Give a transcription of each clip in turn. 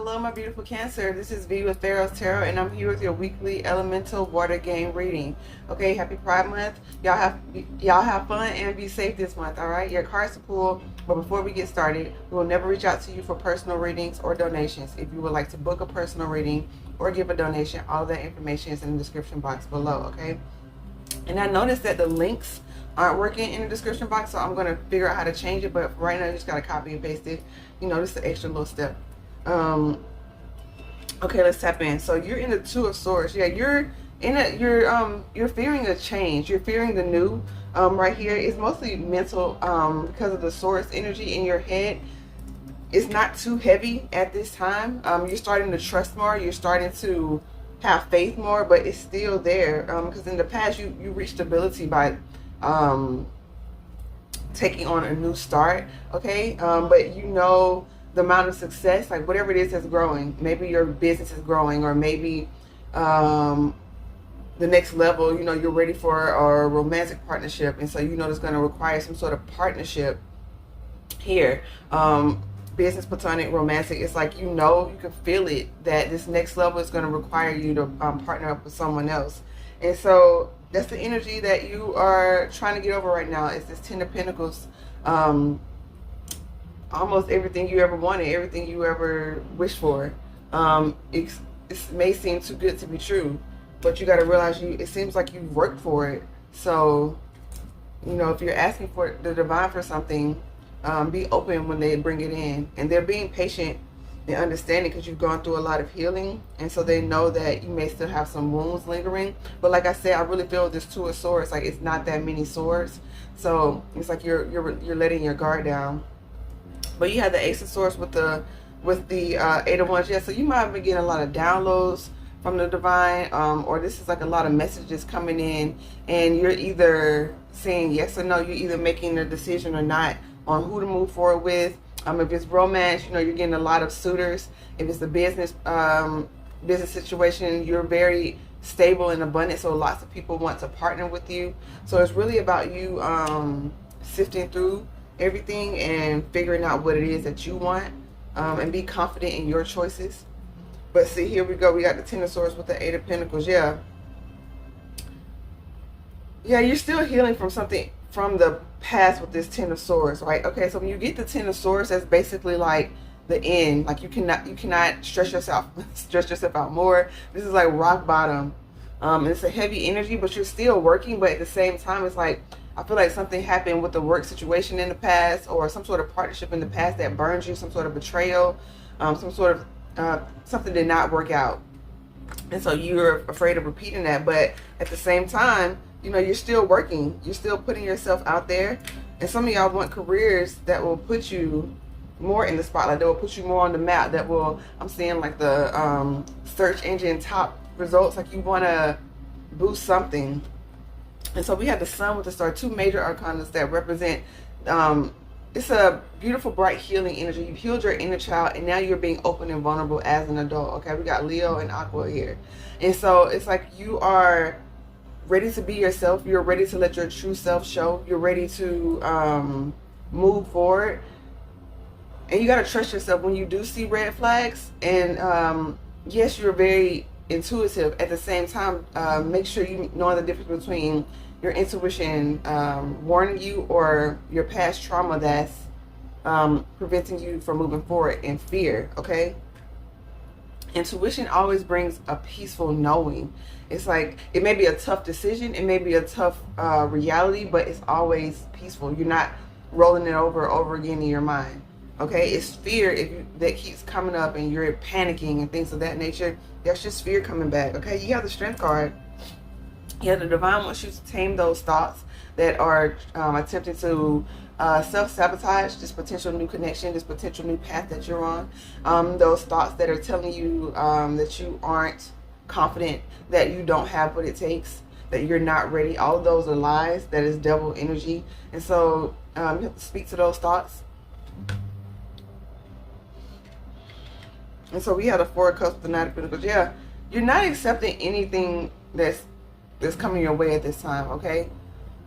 Hello, my beautiful Cancer. This is V with Pharaohs Tarot, and I'm here with your weekly elemental water game reading. Okay, happy Pride Month. Y'all have fun and be safe this month. All right, your cards to pull. But before we get started, we will never reach out to you for personal readings or donations. If you would like to book a personal reading or give a donation, all that information is in the description box below. Okay, and I noticed that the links aren't working in the description box, so I'm going to figure out how to change it. But right now, you just got to copy and paste it. You know, this is an extra little step. Okay, let's tap in. So you're in the Two of Swords. Yeah, you're fearing a change. You're fearing the new. Right here, it's mostly mental because of the Swords energy in your head. It's not too heavy at this time. You're starting to trust more. You're starting to have faith more, but it's still there because in the past you reached stability by taking on a new start. Okay, but you know the amount of success, like whatever it is that's growing. Maybe your business is growing, or maybe the next level, you know, you're ready for a romantic partnership, and so you know it's going to require some sort of partnership here. Business, platonic, romantic, it's like, you know, you can feel it that this next level is going to require you to partner up with someone else. And so that's the energy that you are trying to get over right now. It's this Ten of Pentacles. Almost everything you ever wanted, everything you ever wished for. It may seem too good to be true, but you got to realize it seems like you've worked for it. So, you know, if you're asking for the divine for something, be open when they bring it in. And they're being patient and understanding because you've gone through a lot of healing. And so they know that you may still have some wounds lingering. But like I said, I really feel this Two of Swords, like it's not that many swords. So it's like you're letting your guard down. But you have the Ace of Swords with the Eight of Wands. Yeah, so you might have been getting a lot of downloads from the divine, or this is like a lot of messages coming in, and you're either saying yes or no. You're either making a decision or not on who to move forward with. If it's romance, you know, you're getting a lot of suitors. If it's a business situation, you're very stable and abundant, so lots of people want to partner with you. So it's really about you sifting through everything and figuring out what it is that you want, and be confident in your choices. But see, here we go. We got the Ten of Swords with the Eight of Pentacles. Yeah, you're still healing from something from the past with this Ten of Swords, right? Okay, so when you get the Ten of Swords, that's basically like the end. Like you cannot stress yourself out more. This is like rock bottom. It's a heavy energy, but you're still working. But at the same time, it's like, I feel like something happened with the work situation in the past, or some sort of partnership in the past that burns you, some sort of betrayal, some sort of something did not work out. And so you're afraid of repeating that. But at the same time, you know, you're still working. You're still putting yourself out there. And some of y'all want careers that will put you more in the spotlight, that will put you more on the map, that will, I'm seeing like the search engine top results, like you want to boost something. And so we have the Sun with the Star, two major arcanas that represent, it's a beautiful, bright, healing energy. You've healed your inner child, and now you're being open and vulnerable as an adult. Okay, we got Leo and Aqua here. And so it's like you are ready to be yourself. You're ready to let your true self show. You're ready to move forward. And you got to trust yourself when you do see red flags. And yes, you're very intuitive. At the same time, make sure you know the difference between your intuition warning you, or your past trauma that's preventing you from moving forward in fear. Okay, intuition always brings a peaceful knowing. It's like, it may be a tough decision, it may be a tough reality, but it's always peaceful. You're not rolling it over and over again in your mind. Okay, it's fear that keeps coming up, and you're panicking and things of that nature. That's just fear coming back. Okay, you have the Strength card. Yeah, the divine wants you to tame those thoughts that are attempting to self-sabotage this potential new connection, this potential new path that you're on. Those thoughts that are telling you that you aren't confident, that you don't have what it takes, that you're not ready. All of those are lies. That is devil energy. And so you have to speak to those thoughts. And so we had a Four of Cups with the Knight of Pentacles. Yeah, you're not accepting anything that's coming your way at this time. Okay,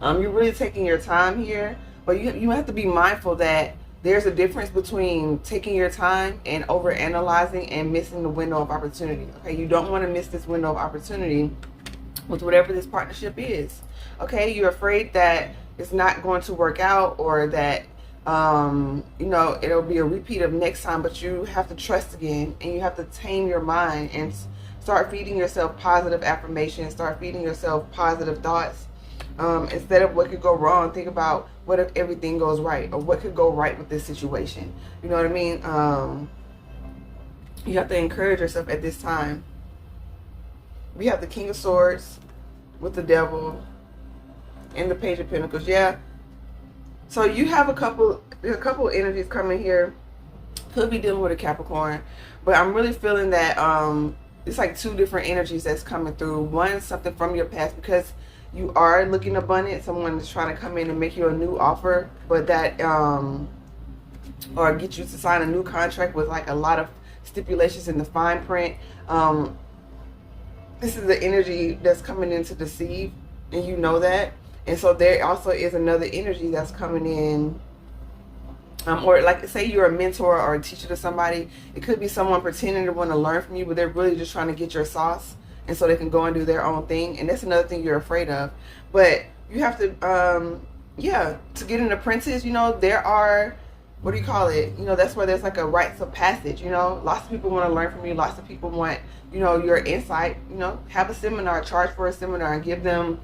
you're really taking your time here, but you have to be mindful that there's a difference between taking your time and overanalyzing and missing the window of opportunity. Okay, you don't want to miss this window of opportunity with whatever this partnership is. Okay, you're afraid that it's not going to work out, or that you know, it'll be a repeat of next time, but you have to trust again, and you have to tame your mind and start feeding yourself positive affirmations, start feeding yourself positive thoughts. Instead of what could go wrong, think about what if everything goes right, or what could go right with this situation. You know what I mean? You have to encourage yourself at this time. We have the King of Swords with the Devil and the Page of Pentacles. Yeah. So you have there's a couple energies coming here. Could be dealing with a Capricorn, but I'm really feeling that it's like two different energies that's coming through. One is something from your past, because you are looking abundant. Someone is trying to come in and make you a new offer, but that or get you to sign a new contract with like a lot of stipulations in the fine print. This is the energy that's coming in to deceive, and you know that. And so there also is another energy that's coming in, or like say you're a mentor or a teacher to somebody. It could be someone pretending to want to learn from you, but they're really just trying to get your sauce, and so they can go and do their own thing. And that's another thing you're afraid of. But you have to, yeah, to get an apprentice, you know, there are, what do you call it? You know, that's where there's like a rites of passage, you know. Lots of people want to learn from you. Lots of people want, you know, your insight. You know, have a seminar, charge for a seminar, and give them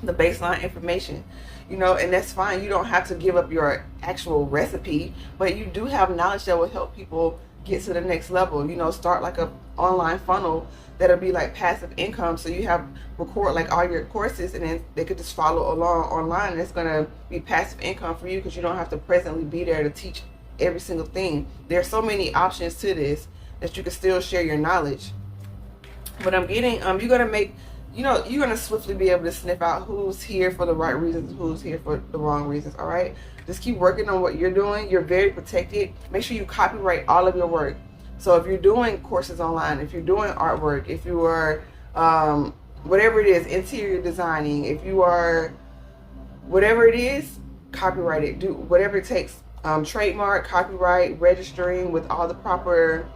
the baseline information, you know, and that's fine. You don't have to give up your actual recipe, but you do have knowledge that will help people get to the next level. You know, start like a online funnel that'll be like passive income, so you have record like all your courses, and then they could just follow along online, and it's gonna be passive income for you, because you don't have to presently be there to teach every single thing. There's so many options to this that you can still share your knowledge. But I'm getting you're gonna make, you know, you're gonna swiftly be able to sniff out who's here for the right reasons, who's here for the wrong reasons. All right, just keep working on what you're doing. You're very protected. Make sure you copyright all of your work. So if you're doing courses online, if you're doing artwork, if you are whatever it is, interior designing, if you are whatever it is, copyright it. Do whatever it takes. Trademark, copyright, registering with all the proper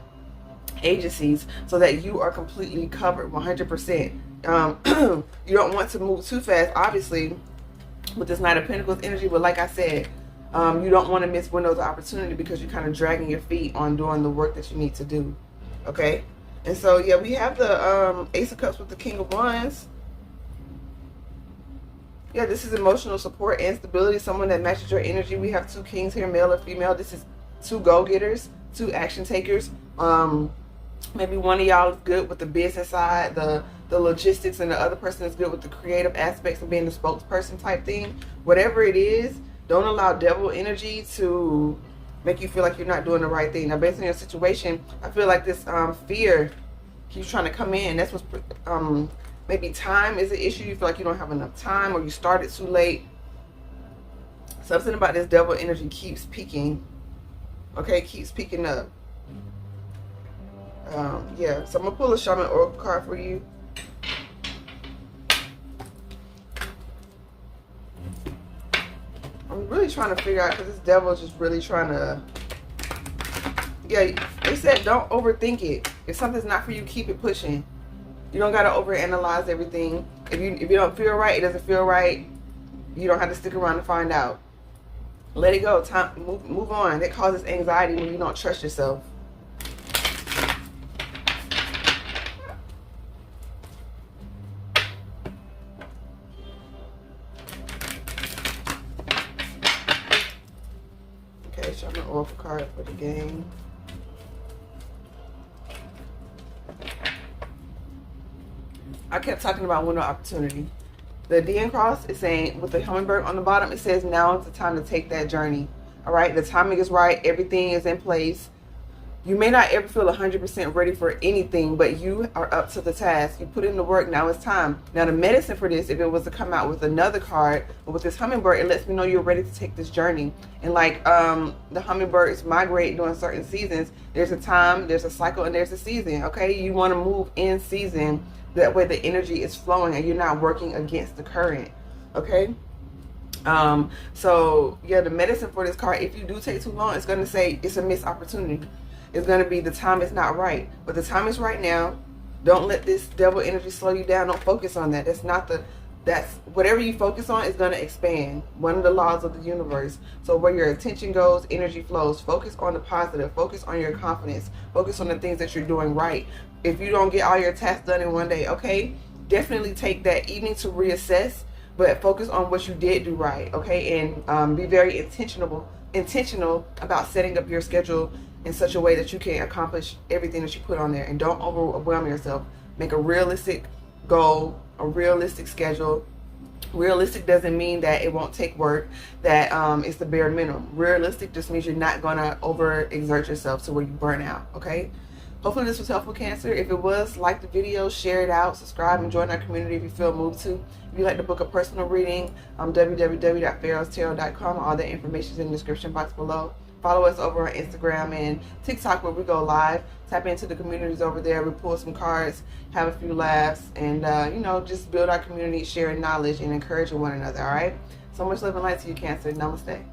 agencies, so that you are completely covered 100%. You don't want to move too fast, obviously, with this Knight of Pentacles energy, but like I said, you don't want to miss windows of opportunity, because you're kind of dragging your feet on doing the work that you need to do. Okay, and so yeah, we have the Ace of Cups with the King of Wands. Yeah, this is emotional support and stability, someone that matches your energy. We have two kings here, male or female. This is two go-getters, two action takers. Maybe one of y'all is good with the business side, the logistics, and the other person is good with the creative aspects of being the spokesperson type thing. Whatever it is, don't allow devil energy to make you feel like you're not doing the right thing. Now, based on your situation, I feel like this fear keeps trying to come in. That's what's maybe time is an issue. You feel like you don't have enough time, or you started too late. Something about this devil energy keeps peaking. Okay, keeps peaking up. Yeah, so I'm gonna pull a Shaman Oracle card for you. I'm really trying to figure out, because this devil is just really trying to, yeah, they said don't overthink it. If something's not for you, keep it pushing. You don't gotta overanalyze everything. If you don't feel right, it doesn't feel right. You don't have to stick around to find out. Let it go. Time, move on. That causes anxiety when you don't trust yourself. Okay, Shaman Oracle card for the game. I kept talking about window opportunity. The DN cross is saying, with the hummingbird on the bottom, it says now is the time to take that journey. All right, the timing is right. Everything is in place. You may not ever feel 100% ready for anything, but you are up to the task. You put in the work. Now it's time. Now the medicine for this, if it was to come out with another card, but with this hummingbird, it lets me know you're ready to take this journey. And like the hummingbirds migrate during certain seasons. There's a time, there's a cycle, and there's a season. Okay, you want to move in season. That way the energy is flowing and you're not working against the current. Okay, So yeah, the medicine for this card, if you do take too long, it's going to say it's a missed opportunity. It's going to be the time is not right, but the time is right now. Don't let this devil energy slow you down. Don't focus on that. That's whatever you focus on is going to expand. One of the laws of the universe. So where your attention goes, energy flows. Focus on the positive. Focus on your confidence. Focus on the things that you're doing right. If you don't get all your tasks done in one day, okay, definitely take that evening to reassess, but focus on what you did do right, okay? And be very intentional about setting up your schedule in such a way that you can accomplish everything that you put on there. And don't overwhelm yourself. Make a realistic goal, a realistic schedule. Realistic doesn't mean that it won't take work, that it's the bare minimum. Realistic just means you're not going to overexert yourself to where you burn out, okay? Hopefully this was helpful, Cancer. If it was, like the video, share it out, subscribe, and join our community if you feel moved to. If you'd like to book a personal reading, www.PharaohsTarot.com. All that information is in the description box below. Follow us over on Instagram and TikTok where we go live. Tap into the communities over there. We pull some cards, have a few laughs, and just build our community, sharing knowledge and encouraging one another, all right? So much love and light to you, Cancer. Namaste.